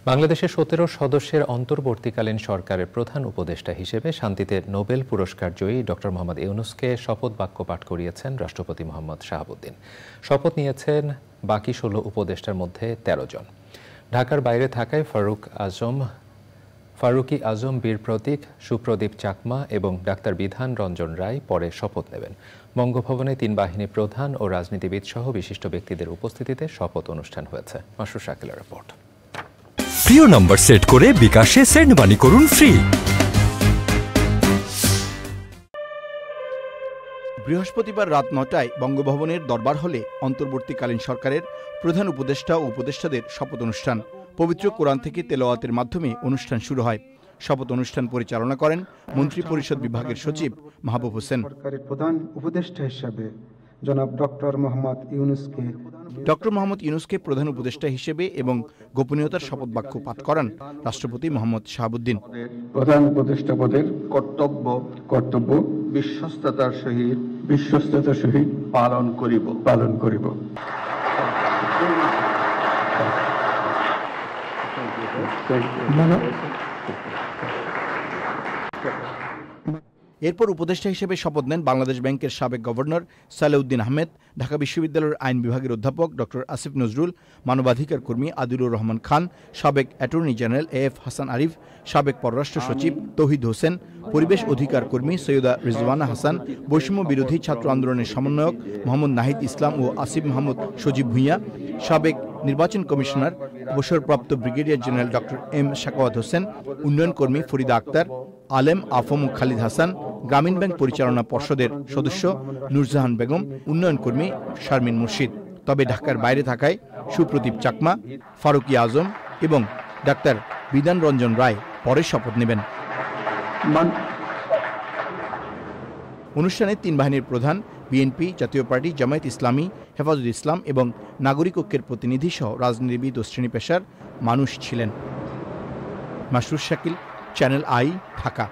বাংলাদেশের ১৭ সদস্যের অন্তর্বর্তীকালীন সরকারের প্রধান উপদেষ্টা হিসেবে শান্তিতে নোবেল পুরস্কার জয়ী ড. মোহাম্মদ ইউনূসকে শপথ বাক্য পাঠ করিয়েছেন রাষ্ট্রপতি মোহাম্মদ শাহাবুদ্দিন। শপথ নিয়েছেন বাকি ১৬ উপদেষ্টার মধ্যে ১৩ জন। ঢাকার বাইরে থাকায় ফারুকী আজম, বীর প্রতীক, সুপ্রদীপ চাকমা এবং ডাক্তার বিধান রঞ্জন রায় পরে শপথ নেবেন। বঙ্গভবনে ৩ বাহিনী প্রধান ও রাজনীতিবিদ সহ বিশিষ্ট ব্যক্তিদের উপস্থিতিতে শপথ অনুষ্ঠান হয়েছে। মাসরুর শাকিলের রিপোর্ট। প্রিয় নম্বর সেট করে বিকাশে সেন্ড মানি করুন ফ্রি। বৃহস্পতিবার রাত ৯টায় বঙ্গভবনের দরবার হলে অন্তর্বর্তীকালীন সরকারের প্রধান উপদেষ্টা ও উপদেষ্টাদের শপথ অনুষ্ঠান। পবিত্র কোরআন থেকে তেলাওয়াতের মাধ্যমে অনুষ্ঠান শুরু হয়। শপথ অনুষ্ঠান পরিচালনা করেন মন্ত্রিপরিষদ বিভাগের সচিব মাহবুব হোসেন। সরকারের প্রধান উপদেষ্টা হিসেবে জনাব ডক্টর মোহাম্মদ ইউনূসকে প্রধান উপদেষ্টা হিসেবে এবং গোপনীয়তার শপথ বাক্য পাঠ করান রাষ্ট্রপতি মোহাম্মদ শাহাবুদ্দিন। প্রধান উপদেষ্টা পদের কর্তব্য বিশ্বস্ততার সহিত পালন করিব। এরপর উপদেষ্টা হিসেবে শপথ নেন বাংলাদেশ ব্যাংকের সাবেক গভর্নর সালেউদ্দিন আহমেদ, ঢাকা বিশ্ববিদ্যালয়ের আইন বিভাগের অধ্যাপক ডক্টর আসিফ নজরুল, মানবাধিকার কর্মী আদিলুর রহমান খান, সাবেক attorney general AF Hasan Arif, সাবেক পররাষ্ট্র সচিব তৌহিদ হোসেন, পরিবেশ অধিকার কর্মী সৈয়দা রিজওয়ানা হাসান, বৈষম্য বিরোধী ছাত্র আন্দোলনের সমন্বয়ক মোহাম্মদ নাহিদ ইসলাম ও আসিফ মাহমুদ সজীব ভূঁইয়া, সাবেক নির্বাচন কমিশনার অবসরপ্রাপ্ত brigadier general doctor M Sakhawat Hossain, উন্নয়ন কর্মী ফরিদা আক্তার, আলেম আফম খালিদ হাসান, গ্রামীণ ব্যাংক পরিচালনা পর্ষদের সদস্য নূরজাহান বেগম, উন্নয়ন কর্মী শারমিন মুর্শিদ। তবে ঢাকার বাইরে থাকায় সুপ্রদীপ চাকমা, ফারুকী আজম এবং ডাক্তার বিধান রঞ্জন রায় পরে শপথ নেবেন। অনুষ্ঠানে ৩ বাহিনীর প্রধান, বিএনপি, জাতীয় পার্টি, জামায়াত ইসলামী, হেফাজত ইসলাম এবং নাগরিক ঐক্যের প্রতিনিধি সহ রাজনীতিবিদ ও শ্রেণী পেশার মানুষ ছিলেন। Masrur Shakil, channel I, Dhaka.